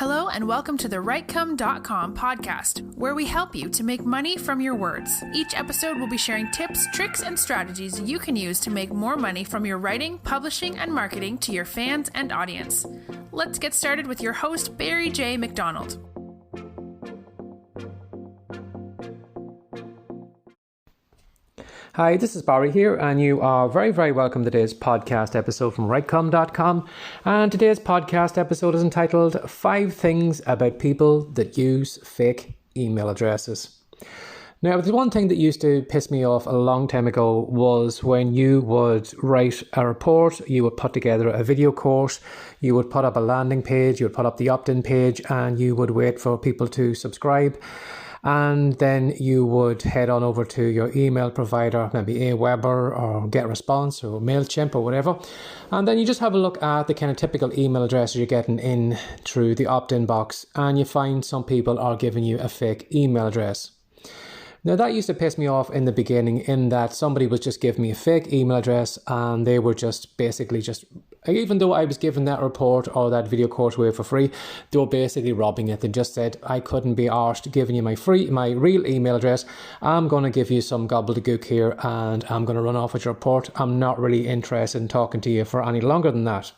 Hello and welcome to the Writecome.com podcast, where we help you to make money from your words. Each episode will be sharing tips, tricks, and strategies you can use to make more money from your writing, publishing, and marketing to your fans and audience. Let's get started with your host, Barry J. McDonald. Hi, this is Barry here, and you are very welcome to today's podcast episode from Writecome.com. And today's podcast episode is entitled 5 Things About People That Use Fake Email Addresses. Now, the one thing that used to piss me off a long time ago was when you would write a report, you would put together a video course, you would put up a landing page, you would put up the opt-in page, and you would wait for people to subscribe. And then you would head on over to your email provider, maybe Aweber or GetResponse or MailChimp or whatever. And then you just have a look at the kind of typical email addresses you're getting in through the opt-in box. And you find some people are giving you a fake email address. Now, that used to piss me off in the beginning, in that somebody was just giving me a fake email address and they were just basically even though I was given that report or that video course away for free, they were basically robbing it. They just said, I couldn't be arsed giving you my real email address. I'm going to give you some gobbledygook here and I'm going to run off with your report. I'm not really interested in talking to you for any longer than that.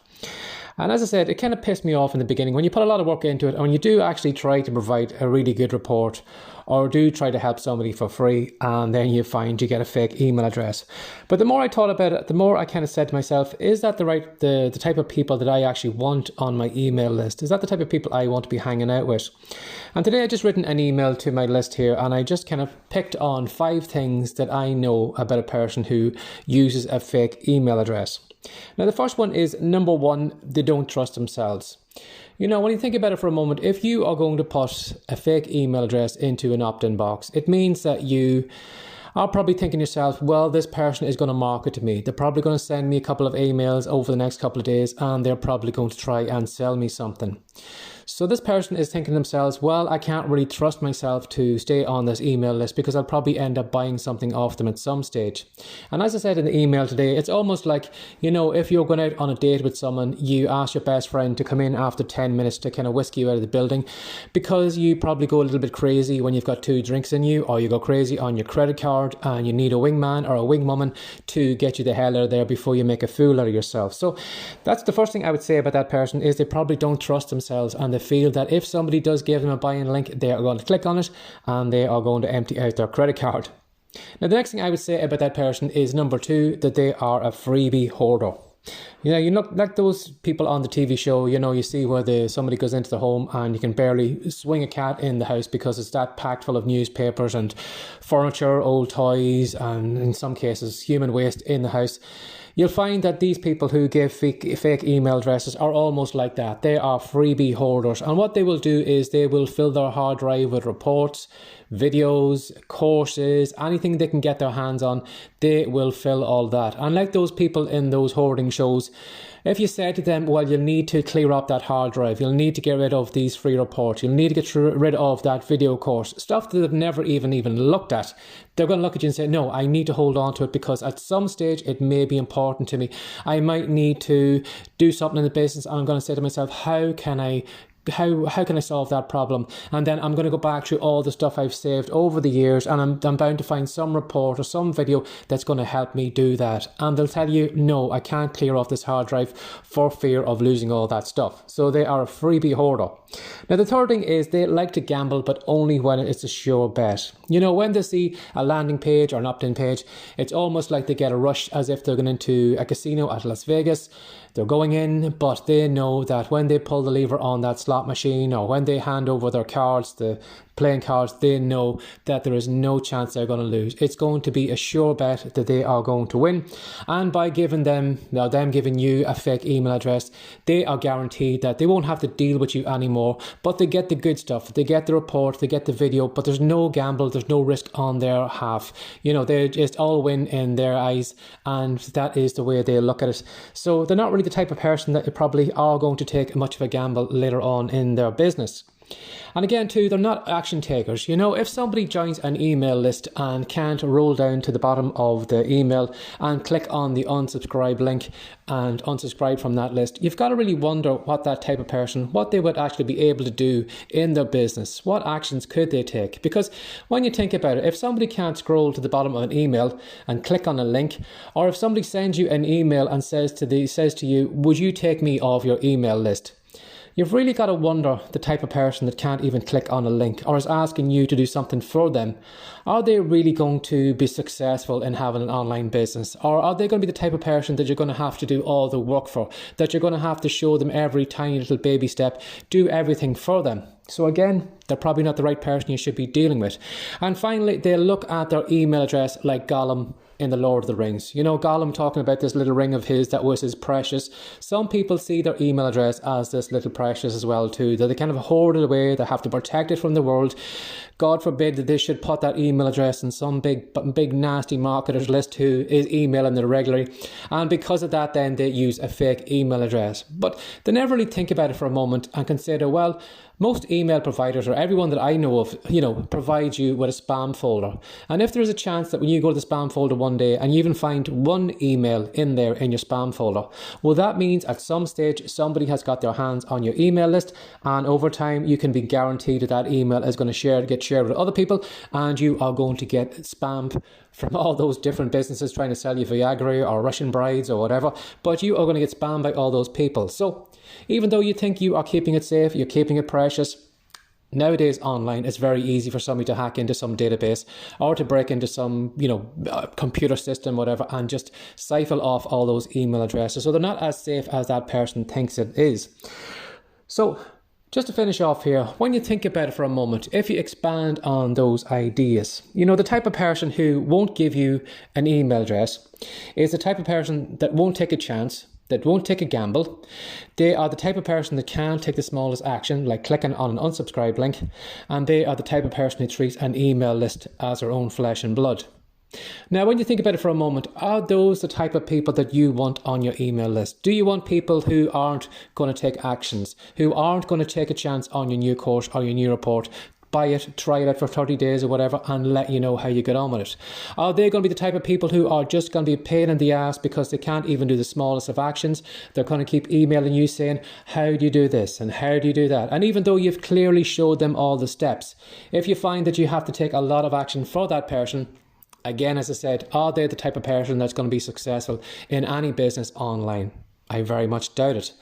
And as I said, it kind of pissed me off in the beginning when you put a lot of work into it and when you do actually try to provide a really good report or do try to help somebody for free, and then you find you get a fake email address. But the more I thought about it, the more I kind of said to myself, is that the type of people that I actually want on my email list? Is that the type of people I want to be hanging out with? And today I just written an email to my list here, and I just kind of picked on 5 things that I know about a person who uses a fake email address. Now, the first one is, number 1, they don't trust themselves. You know, when you think about it for a moment, if you are going to put a fake email address into an opt-in box, it means that you are probably thinking to yourself, well, this person is going to market to me. They're probably going to send me a couple of emails over the next couple of days, and they're probably going to try and sell me something. So this person is thinking to themselves, well, I can't really trust myself to stay on this email list because I'll probably end up buying something off them at some stage. And as I said in the email today, it's almost like, you know, if you're going out on a date with someone, you ask your best friend to come in after 10 minutes to kind of whisk you out of the building because you probably go a little bit crazy when you've got 2 drinks in you, or you go crazy on your credit card and you need a wingman or a wingwoman to get you the hell out of there before you make a fool out of yourself. So that's the first thing I would say about that person, is they probably don't trust themselves, and they feel that if somebody does give them a buy-in link, they are going to click on it and they are going to empty out their credit card. Now, the next thing I would say about that person is, number 2, that they are a freebie hoarder. You know, you look like those people on the TV show, you know, you see where somebody goes into the home and you can barely swing a cat in the house because it's that packed full of newspapers and furniture, old toys, and in some cases human waste in the house. You'll find that these people who give fake email addresses are almost like that. They are freebie hoarders. And what they will do is they will fill their hard drive with reports, videos, courses, anything they can get their hands on. They will fill all that. And like those people in those hoarding shows, if you say to them, well, you'll need to clear up that hard drive, you'll need to get rid of these free reports, you'll need to get rid of that video course, stuff that they've never even looked at, they're going to look at you and say, no, I need to hold on to it because at some stage it may be important to me. I might need to do something in the business, and I'm going to say to myself, how can I solve that problem? And then I'm going to go back through all the stuff I've saved over the years, and I'm bound to find some report or some video that's going to help me do that. And they'll tell you, no, I can't clear off this hard drive for fear of losing all that stuff. So they are a freebie hoarder. Now, the third thing is they like to gamble, but only when it's a sure bet. You know, when they see a landing page or an opt-in page, it's almost like they get a rush, as if they're going into a casino at Las Vegas. They're going in, but they know that when they pull the lever on that slot machine, or when they hand over their cards, the playing cards, they know that there is no chance they're going to lose. It's going to be a sure bet that they are going to win. And by giving them giving you a fake email address, they are guaranteed that they won't have to deal with you anymore, but they get the good stuff. They get the report, they get the video, but there's no gamble, there's no risk on their half. You know, they just all win in their eyes, and that is the way they look at it. So they're not really the type of person that probably are going to take much of a gamble later on in their business. And again, too, they're not action takers. If somebody joins an email list and can't roll down to the bottom of the email and click on the unsubscribe link and unsubscribe from that list, you've got to really wonder what that type of person, what they would actually be able to do in their business. What actions could they take? Because when you think about it, if somebody can't scroll to the bottom of an email and click on a link, or if somebody sends you an email and says to you, would you take me off your email list? You've really got to wonder the type of person that can't even click on a link or is asking you to do something for them. Are they really going to be successful in having an online business? Or are they going to be the type of person that you're going to have to do all the work for, that you're going to have to show them every tiny little baby step, do everything for them? So again, they're probably not the right person you should be dealing with. And finally, they'll look at their email address like Gollum in the Lord of the Rings. Gollum talking about this little ring of his that was his precious. Some people see their email address as this little precious as well too, that they kind of hoard it away, they have to protect it from the world. God forbid that they should put that email address in some big nasty marketer's list who is emailing them regularly, and because of that then they use a fake email address. But they never really think about it for a moment and consider, well, most email providers, or everyone that I know of, provides you with a spam folder. And if there's a chance that when you go to the spam folder one day and you even find one email in there in your spam folder, well, that means at some stage somebody has got their hands on your email list, and over time you can be guaranteed that email is going to get shared with other people, and you are going to get spammed from all those different businesses trying to sell you Viagra or Russian brides or whatever, but you are going to get spammed by all those people. So even though you think you are keeping it safe, you're keeping it precious, nowadays online it's very easy for somebody to hack into some database or to break into some computer system, whatever, and just siphon off all those email addresses. So they're not as safe as that person thinks it is. So just to finish off here, when you think about it for a moment, if you expand on those ideas, the type of person who won't give you an email address is the type of person that won't take a chance, that won't take a gamble. They are the type of person that can't take the smallest action, like clicking on an unsubscribe link, and they are the type of person who treats an email list as their own flesh and blood. Now, when you think about it for a moment, are those the type of people that you want on your email list? Do you want people who aren't going to take actions, who aren't going to take a chance on your new course or your new report, buy it, try it out for 30 days or whatever, and let you know how you get on with it? Are they going to be the type of people who are just going to be a pain in the ass because they can't even do the smallest of actions? They're going to keep emailing you saying, how do you do this and how do you do that? And even though you've clearly showed them all the steps, if you find that you have to take a lot of action for that person, again, as I said, are they the type of person that's going to be successful in any business online? I very much doubt it.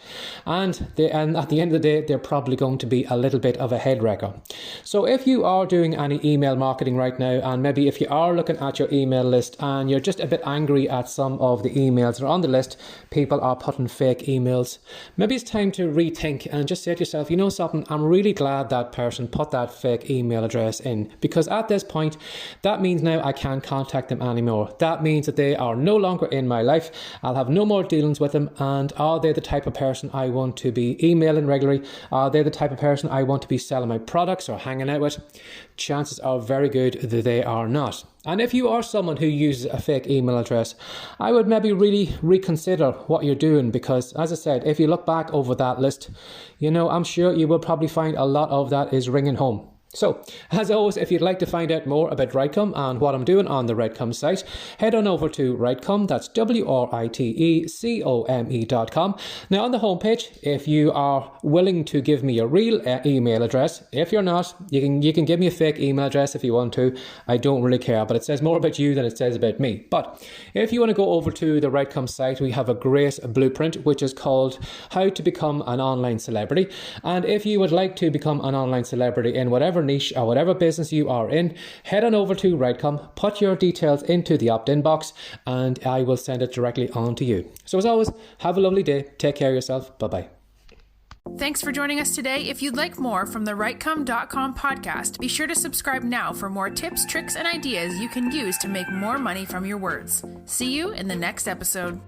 And at the end of the day, they're probably going to be a little bit of a head wrecker. So if you are doing any email marketing right now, and maybe if you are looking at your email list and you're just a bit angry at some of the emails that are on the list, people are putting fake emails, maybe it's time to rethink and just say to yourself, you know something, I'm really glad that person put that fake email address in, because at this point, that means now I can't contact them anymore. That means that they are no longer in my life. I'll have no more dealings with them. And are they the type of person I want to be emailing regularly? Are they the type of person I want to be selling my products or hanging out with? Chances are very good that they are not. And if you are someone who uses a fake email address, I would maybe really reconsider what you're doing, because as I said, if you look back over that list, I'm sure you will probably find a lot of that is ringing home. So, as always, if you'd like to find out more about Writecome and what I'm doing on the Writecome site, head on over to Writecome, that's WRITECOME.com. Now, on the homepage, if you are willing to give me your real email address, if you're not, you can give me a fake email address if you want to. I don't really care, but it says more about you than it says about me. But if you want to go over to the Writecome site, we have a great blueprint, which is called How to Become an Online Celebrity. And if you would like to become an online celebrity in whatever niche or whatever business you are in, head on over to Writecome, put your details into the opt-in box, and I will send it directly on to you. So as always, have a lovely day. Take care of yourself. Bye-bye. Thanks for joining us today. If you'd like more from the Writecome.com podcast, be sure to subscribe now for more tips, tricks, and ideas you can use to make more money from your words. See you in the next episode.